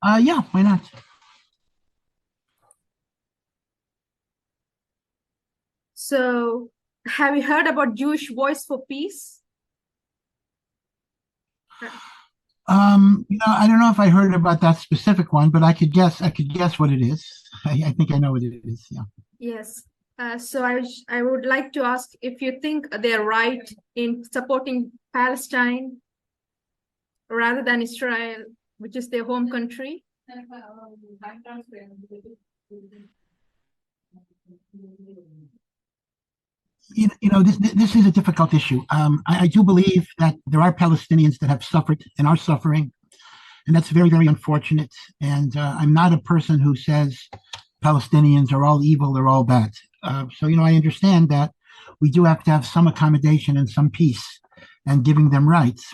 Yeah, why not? So, have you heard about Jewish Voice for Peace? Uh, I don't know if I heard about that specific one, but I could guess. I could guess what it is. I think I know what it is. Yeah. Yes. So I would like to ask if you think they're right in supporting Palestine rather than Israel, which is their home country. This is a difficult issue. I do believe that there are Palestinians that have suffered and are suffering, and that's very, very unfortunate. And I'm not a person who says Palestinians are all evil, they're all bad. I understand that we do have to have some accommodation and some peace and giving them rights.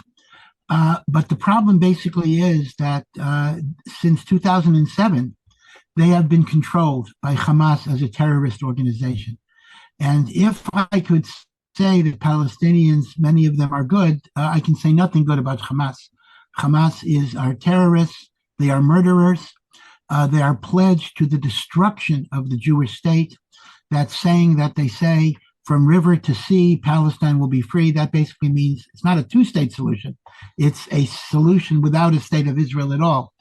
But the problem basically is that since 2007, they have been controlled by Hamas as a terrorist organization. And if I could say that Palestinians, many of them are good, I can say nothing good about Hamas. Hamas are terrorists, they are murderers, they are pledged to the destruction of the Jewish state. That saying that they say from river to sea, Palestine will be free, that basically means it's not a two-state solution. It's a solution without a state of Israel at all.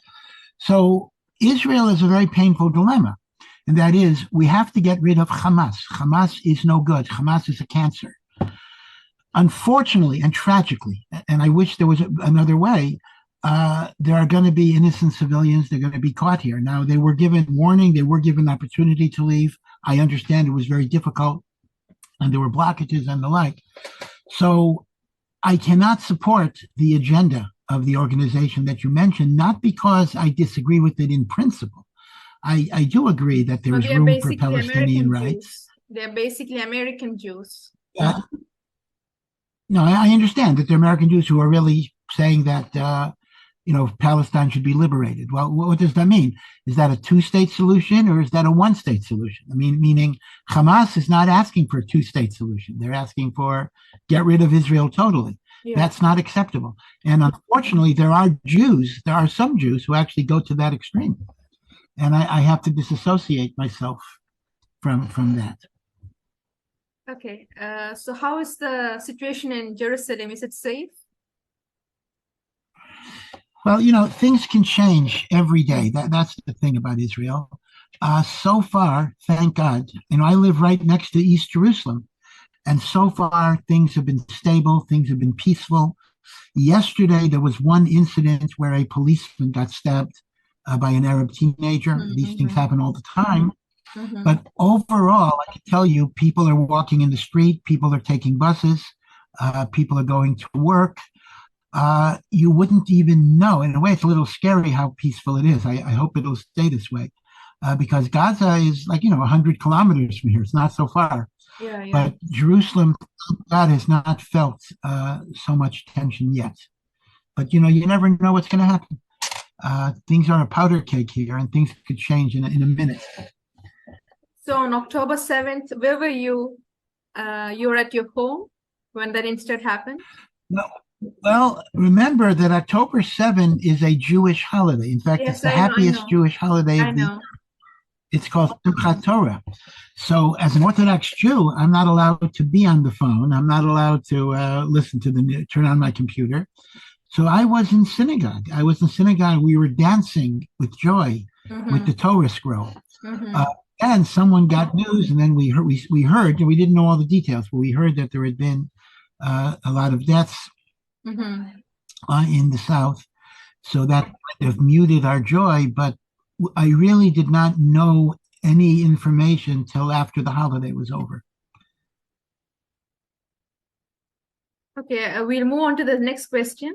So Israel is a very painful dilemma. And that is, we have to get rid of Hamas. Hamas is no good. Hamas is a cancer. Unfortunately and tragically, and I wish there was another way, there are going to be innocent civilians. They're going to be caught here. Now, they were given warning. They were given opportunity to leave. I understand it was very difficult, and there were blockages and the like. So I cannot support the agenda of the organization that you mentioned, not because I disagree with it in principle. I do agree that there No, is they are room for basically Palestinian American rights. Jews. They're basically American Jews. Uh, no, I understand that there are American Jews who are really saying that Palestine should be liberated. Well, what does that mean? Is that a two-state solution or is that a one-state solution? I mean, meaning Hamas is not asking for a two-state solution. They're asking for get rid of Israel totally. Yeah. That's not acceptable. And unfortunately, there are some Jews who actually go to that extreme. And I have to disassociate myself from that. Okay. So how is the situation in Jerusalem? Is it safe? Well, things can change every day. That's the thing about Israel. So far, thank God, I live right next to East Jerusalem. And so far, things have been stable, things have been peaceful. Yesterday, there was one incident where a policeman got stabbed by an Arab teenager. Mm-hmm. These things happen all the time. Mm-hmm. But overall, I can tell you, people are walking in the street, people are taking buses, people are going to work. You wouldn't even know. In a way, it's a little scary how peaceful it is. I hope it'll stay this way because Gaza is 100 kilometers from here. It's not so far. Yeah. But Jerusalem, God, has not felt so much tension yet. But, you never know what's going to happen. Things are a powder keg here, and things could change in a minute. So on October 7th, where were you? You were at your home when that incident happened? Well, remember that October 7 is a Jewish holiday. In fact, Yes, it's the I know, happiest Jewish holiday of the year. It's called Simchat Torah. So, as an Orthodox Jew, I'm not allowed to be on the phone. I'm not allowed to listen to turn on my computer. So, I was in synagogue. We were dancing with joy with the Torah scroll. And someone got news, and then we heard, and we didn't know all the details, but we heard that there had been a lot of deaths in the South. So that kind of muted our joy, but I really did not know any information till after the holiday was over. Okay, we'll move on to the next question.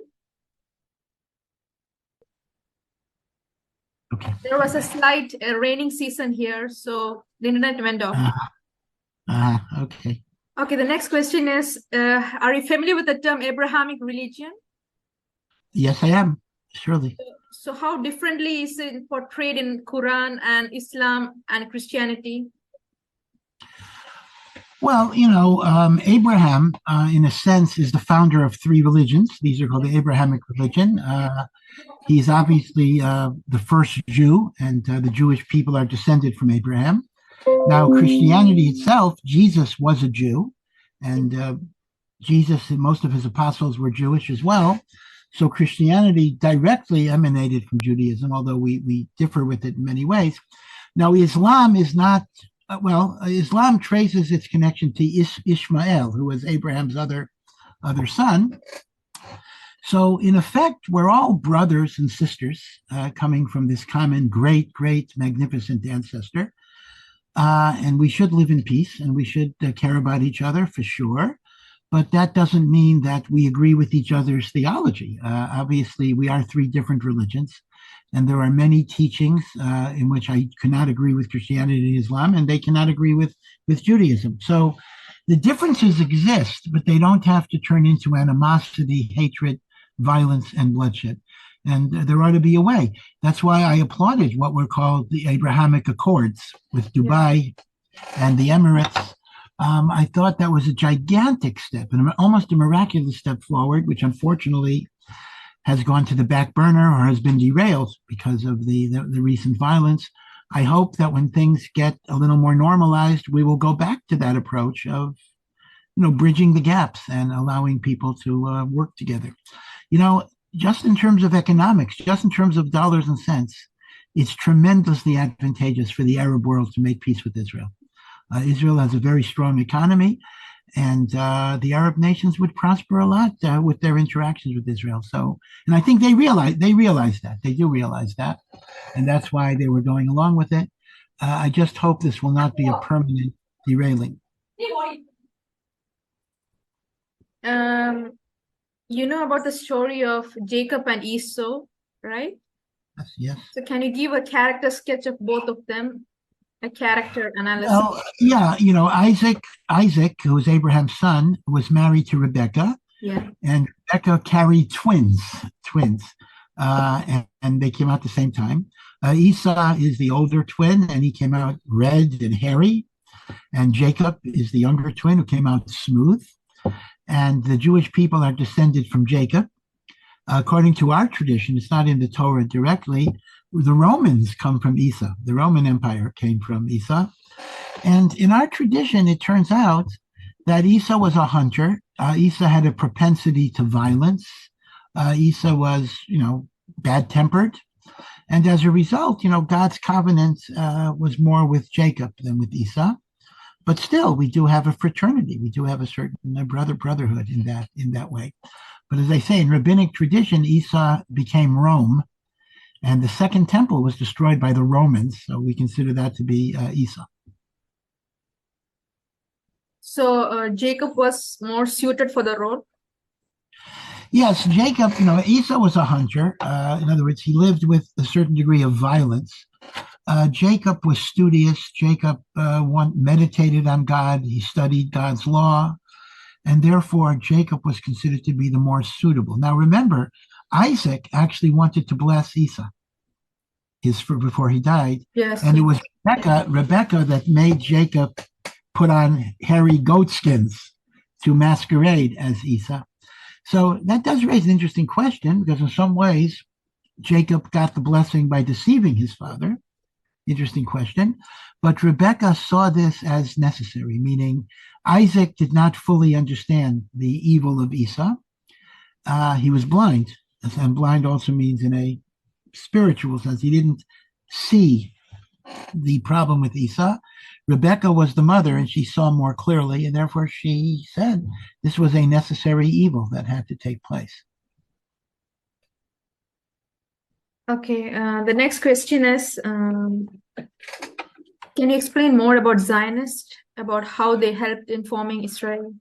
Okay. There was a slight raining season here, so the internet went off. Okay. Okay, the next question is, are you familiar with the term Abrahamic religion? Yes, I am, surely. So how differently is it portrayed in Quran and Islam and Christianity? Well, Abraham, in a sense, is the founder of three religions. These are called the Abrahamic religion. He's obviously the first Jew, and the Jewish people are descended from Abraham. Now, Christianity itself, Jesus was a Jew, and Jesus and most of his apostles were Jewish as well. So Christianity directly emanated from Judaism, although we differ with it in many ways. Now, Islam is not, Islam traces its connection to Ishmael, who was Abraham's other son. So, in effect, we're all brothers and sisters coming from this common great, magnificent ancestor. And we should live in peace and we should care about each other for sure. But that doesn't mean that we agree with each other's theology. Obviously, we are three different religions, and there are many teachings in which I cannot agree with Christianity and Islam, and they cannot agree with Judaism. So the differences exist, but they don't have to turn into animosity, hatred, violence, and bloodshed. And there ought to be a way. That's why I applauded what were called the Abrahamic Accords with Dubai and the Emirates. I thought that was a gigantic step and almost a miraculous step forward, which unfortunately has gone to the back burner or has been derailed because of the recent violence. I hope that when things get a little more normalized, we will go back to that approach of, bridging the gaps and allowing people to work together. Just in terms of economics, just in terms of dollars and cents, it's tremendously advantageous for the Arab world to make peace with Israel. Israel has a very strong economy, and the Arab nations would prosper a lot with their interactions with Israel. So, and I think they realize that. They do realize that, and that's why they were going along with it. I just hope this will not be a permanent derailing. You know about the story of Jacob and Esau, right? Yes. So can you give a character sketch of both of them? A character analysis. Well, yeah, Isaac, who was Abraham's son, was married to Rebecca. Yeah. And Rebecca carried twins, and they came out at the same time. Esau is the older twin, and he came out red and hairy. And Jacob is the younger twin who came out smooth. And the Jewish people are descended from Jacob. According to our tradition, it's not in the Torah directly, the Romans come from Esau. The Roman Empire came from Esau. And in our tradition, it turns out that Esau was a hunter. Esau had a propensity to violence. Esau was, bad-tempered. And as a result, God's covenant was more with Jacob than with Esau. But still, we do have a fraternity. We do have a certain brotherhood in that way. But as I say, in rabbinic tradition, Esau became Rome, and the second temple was destroyed by the Romans. So we consider that to be Esau. So Jacob was more suited for the role? Yes, Jacob, Esau was a hunter. In other words, he lived with a certain degree of violence. Jacob was studious. Jacob meditated on God. He studied God's law. And therefore, Jacob was considered to be the more suitable. Now, remember, Isaac actually wanted to bless Esau before he died. Yes. And it was Rebecca that made Jacob put on hairy goat skins to masquerade as Esau. So that does raise an interesting question, because in some ways, Jacob got the blessing by deceiving his father. Interesting question. But Rebecca saw this as necessary, meaning Isaac did not fully understand the evil of Esau. He was blind, and blind also means in a spiritual sense. He didn't see the problem with Esau. Rebecca was the mother, and she saw more clearly, and therefore she said this was a necessary evil that had to take place. Okay, the next question is, can you explain more about Zionists, about how they helped in forming Israel?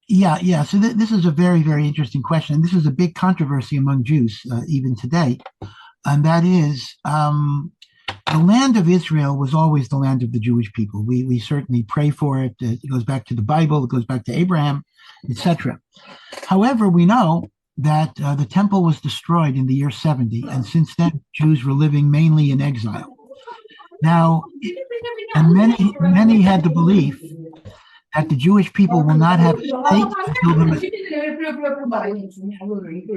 Yeah. So this is a very, very interesting question. This is a big controversy among Jews even today. And that is, the land of Israel was always the land of the Jewish people. We certainly pray for it. It goes back to the Bible. It goes back to Abraham, etc. However, we know that the temple was destroyed in the year 70. And since then, Jews were living mainly in exile. Now, and many had the belief that the Jewish people will not have a state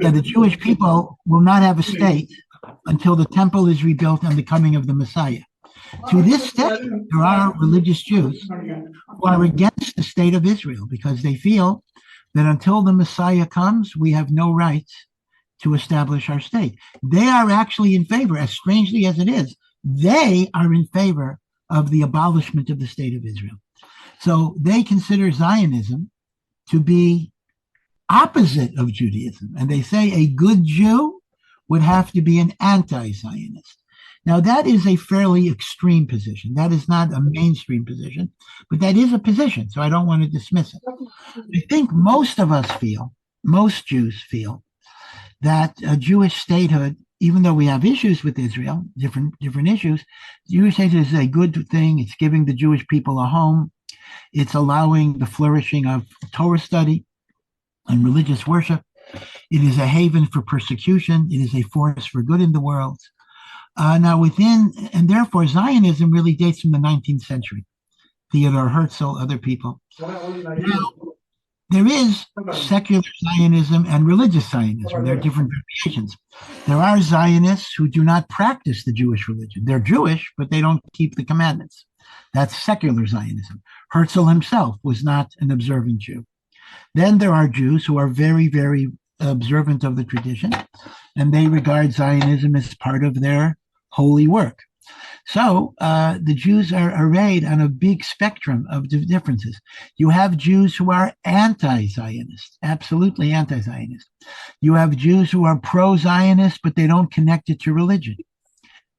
until the Jewish people will not have a state until the temple is rebuilt and the coming of the Messiah. To this day, there are religious Jews who are against the state of Israel because they feel that until the Messiah comes, we have no right to establish our state. They are actually in favor, as strangely as it is, they are in favor of the abolishment of the state of Israel. So they consider Zionism to be opposite of Judaism. And they say a good Jew would have to be an anti-Zionist. Now, that is a fairly extreme position. That is not a mainstream position, but that is a position. So I don't want to dismiss it. I think most of us feel, most Jews feel, that a Jewish statehood, even though we have issues with Israel, different issues, Jewish statehood is a good thing. It's giving the Jewish people a home. It's allowing the flourishing of Torah study and religious worship. It is a haven for persecution. It is a force for good in the world. And therefore Zionism really dates from the 19th century. Theodor Herzl, other people. Now, there is secular Zionism and religious Zionism. There are different variations. There are Zionists who do not practice the Jewish religion. They're Jewish, but they don't keep the commandments. That's secular Zionism. Herzl himself was not an observant Jew. Then there are Jews who are very, very observant of the tradition, and they regard Zionism as part of their holy work. So the Jews are arrayed on a big spectrum of differences. You have Jews who are anti-Zionist, absolutely anti-Zionist. You have Jews who are pro-Zionist, but they don't connect it to religion.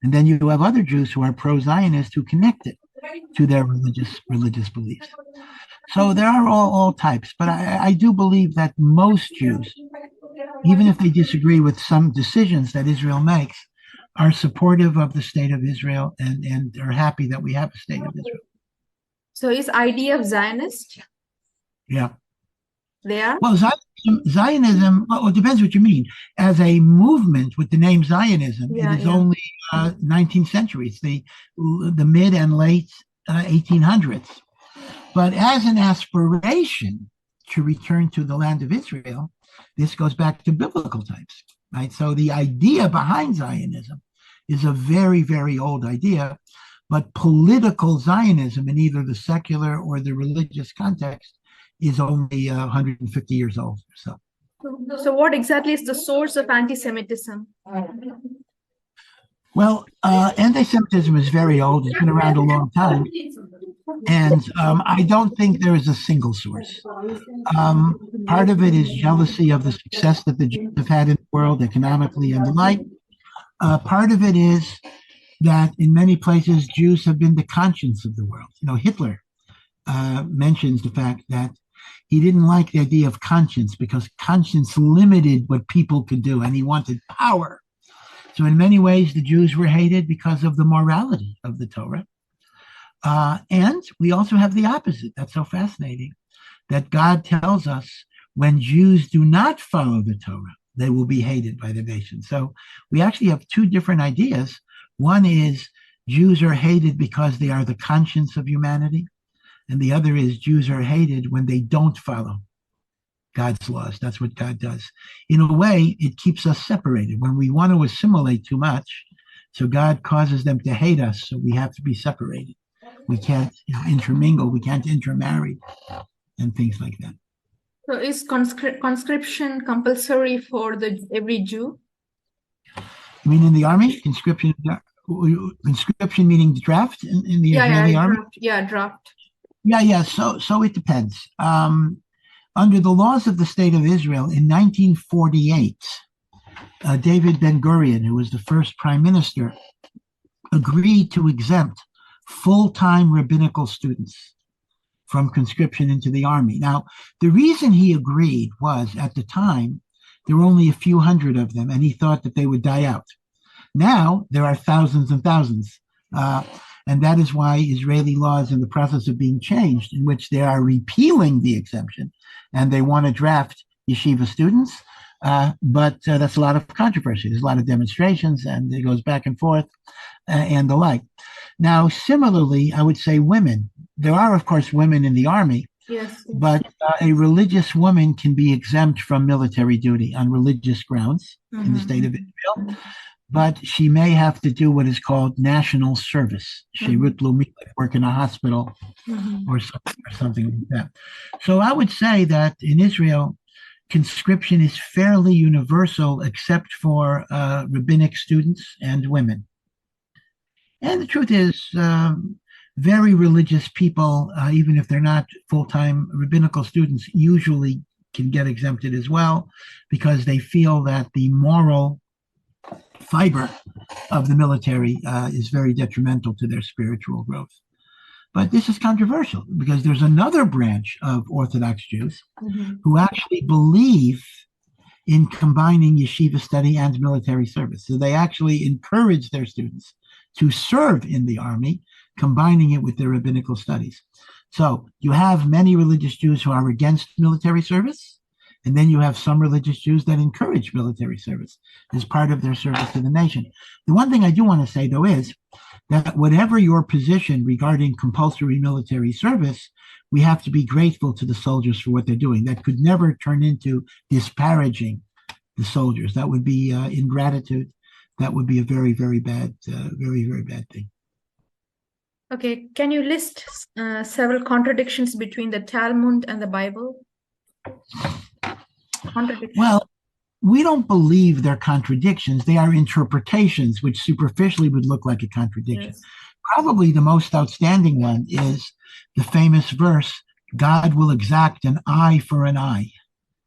And then you have other Jews who are pro-Zionist who connect it to their religious beliefs. So there are all types, but I do believe that most Jews, even if they disagree with some decisions that Israel makes, are supportive of the state of Israel and are happy that we have a state of Israel. So is idea of Zionist? Yeah. They are? Well, Zionism, well, it depends what you mean. As a movement with the name Zionism, it is only 19th century. It's the mid and late 1800s. But as an aspiration to return to the land of Israel, this goes back to biblical times, right? So the idea behind Zionism is a very, very old idea, but political Zionism in either the secular or the religious context is only 150 years old or so. So what exactly is the source of anti-Semitism? Well, anti-Semitism is very old. It's been around a long time. And I don't think there is a single source. Part of it is jealousy of the success that the Jews have had in the world economically and the like. Part of it is that in many places, Jews have been the conscience of the world. You know, Hitler mentions the fact that he didn't like the idea of conscience because conscience limited what people could do, and he wanted power. So in many ways, the Jews were hated because of the morality of the Torah. And we also have the opposite. That's so fascinating, that God tells us when Jews do not follow the Torah, they will be hated by the nation. So we actually have two different ideas. One is Jews are hated because they are the conscience of humanity. And the other is Jews are hated when they don't follow God's laws. That's what God does. In a way, it keeps us separated. When we want to assimilate too much, so God causes them to hate us, so we have to be separated. We can't intermingle, we can't intermarry, and things like that. So is conscription compulsory for every Jew? You mean in the army? Conscription meaning the draft in the Israeli army? Draft. Yeah. So it depends. Under the laws of the state of Israel in 1948, David Ben-Gurion, who was the first prime minister, agreed to exempt full-time rabbinical students from conscription into the army. Now, the reason he agreed was, at the time, there were only a few hundred of them, and he thought that they would die out. Now, there are thousands and thousands, and that is why Israeli law is in the process of being changed, in which they are repealing the exemption, and they want to draft yeshiva students, but that's a lot of controversy. There's a lot of demonstrations, and it goes back and forth, and the like. Now, similarly, I would say women. There are, of course, women in the army, Yes. But a religious woman can be exempt from military duty on religious grounds in the state of Israel, but she may have to do what is called national service. Sheirut Leumi, like work in a hospital or something like that. So I would say that in Israel, conscription is fairly universal except for rabbinic students and women. And the truth is, very religious people, even if they're not full-time rabbinical students, usually can get exempted as well because they feel that the moral fiber of the military is very detrimental to their spiritual growth. But this is controversial because there's another branch of Orthodox Jews who actually believe in combining yeshiva study and military service. So they actually encourage their students to serve in the army, combining it with their rabbinical studies. So you have many religious Jews who are against military service, and then you have some religious Jews that encourage military service as part of their service to the nation. The one thing I do want to say, though, is that whatever your position regarding compulsory military service, we have to be grateful to the soldiers for what they're doing. That could never turn into disparaging the soldiers. That would be ingratitude. That would be a very, very bad thing. Okay, can you list several contradictions between the Talmud and the Bible? Well, we don't believe they're contradictions. They are interpretations, which superficially would look like a contradiction. Yes. Probably the most outstanding one is the famous verse, God will exact an eye for an eye.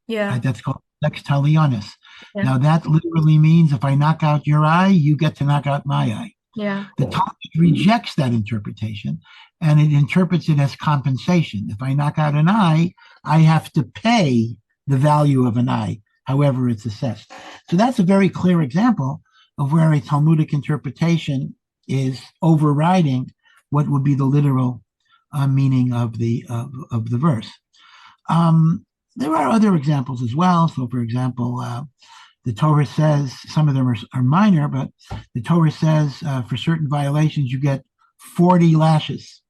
Yeah. That's called lex talionis. Yeah. Now that literally means if I knock out your eye, you get to knock out my eye. Yeah. The Talmud rejects that interpretation and it interprets it as compensation. If I knock out an eye, I have to pay the value of an eye, however it's assessed. So that's a very clear example of where a Talmudic interpretation is overriding what would be the literal meaning of the verse. There are other examples as well. So, for example, the Torah says, some of them are minor, but the Torah says for certain violations, you get 40 lashes.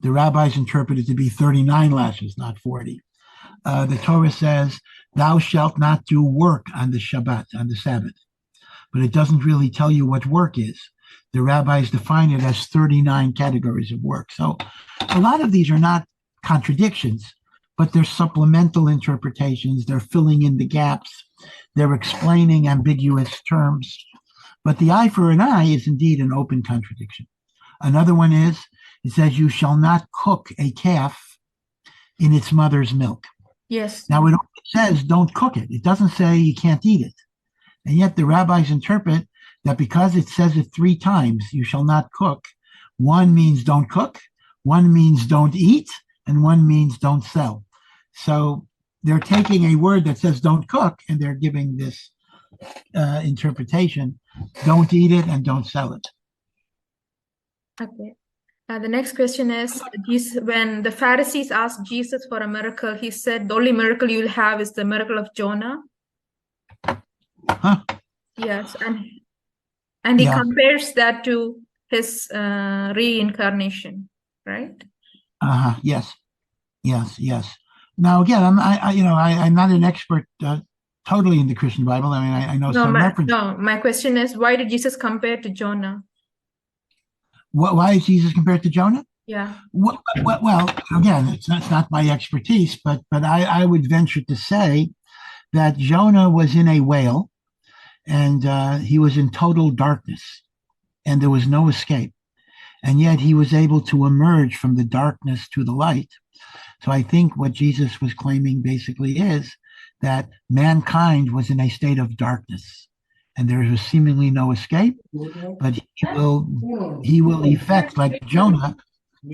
The rabbis interpret it to be 39 lashes, not 40. The Torah says, thou shalt not do work on the Shabbat, on the Sabbath. But it doesn't really tell you what work is. The rabbis define it as 39 categories of work. So a lot of these are not contradictions, but they're supplemental interpretations. They're filling in the gaps. They're explaining ambiguous terms. But the eye for an eye is indeed an open contradiction. Another one is, it says, you shall not cook a calf in its mother's milk. Yes. Now, it says don't cook it. It doesn't say you can't eat it. And yet the rabbis interpret that because it says it 3 times, you shall not cook, one means don't cook, one means don't eat, and one means don't sell. So they're taking a word that says don't cook, and they're giving this interpretation, don't eat it and don't sell it. Okay. The next question is, when the Pharisees asked Jesus for a miracle, he said the only miracle you'll have is the miracle of Jonah. Huh? Yes, and he compares that to his reincarnation, right? Yes. Now again, I'm not an expert totally in the Christian Bible. I mean, I know some references. No, my question is, why did Jesus compare to Jonah? Why is Jesus compared to Jonah? Yeah. Well, again, it's not my expertise, but I would venture to say that Jonah was in a whale, and he was in total darkness, and there was no escape, and yet he was able to emerge from the darkness to the light. So I think what Jesus was claiming basically is that mankind was in a state of darkness, and there was seemingly no escape, but he will effect, like Jonah,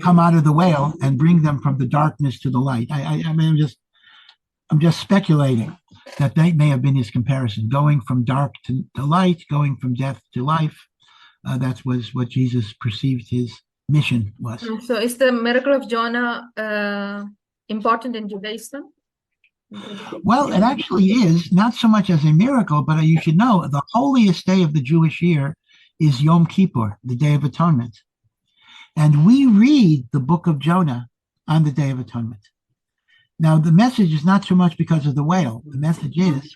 come out of the whale and bring them from the darkness to the light. I mean, I'm just speculating that may have been his comparison, going from dark to light, going from death to life. That was what Jesus perceived his mission was. So is the miracle of Jonah important in Judaism? Well, it actually is, not so much as a miracle, but you should know the holiest day of the Jewish year is Yom Kippur, the Day of Atonement. And we read the book of Jonah on the Day of Atonement. Now, the message is not so much because of the whale. The message is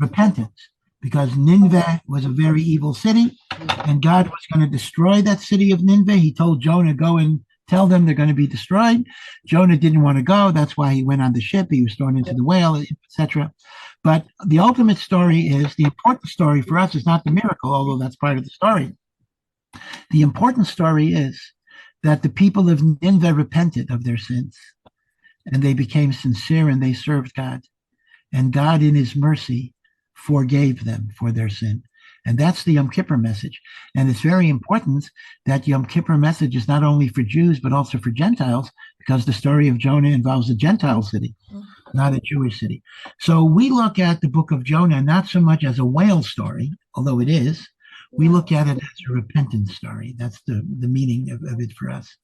repentance, because Nineveh was a very evil city, and God was going to destroy that city of Nineveh. He told Jonah, go and tell them they're going to be destroyed. Jonah didn't want to go. That's why he went on the ship. He was thrown into the whale, etc. But the ultimate story is, the important story for us is not the miracle, although that's part of the story. The important story is that the people of Nineveh repented of their sins, and they became sincere, and they served God. And God, in his mercy, forgave them for their sin. And that's the Yom Kippur message. And it's very important that Yom Kippur message is not only for Jews, but also for Gentiles, because the story of Jonah involves a Gentile city, not a Jewish city. So we look at the book of Jonah not so much as a whale story, although it is. We look at it as a repentance story. That's the meaning of it for us.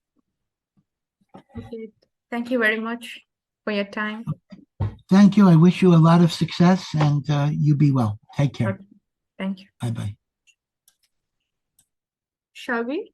Okay. Thank you very much for your time. Thank you. I wish you a lot of success, and you be well. Take care. Okay. Thank you. Bye-bye. Shall we?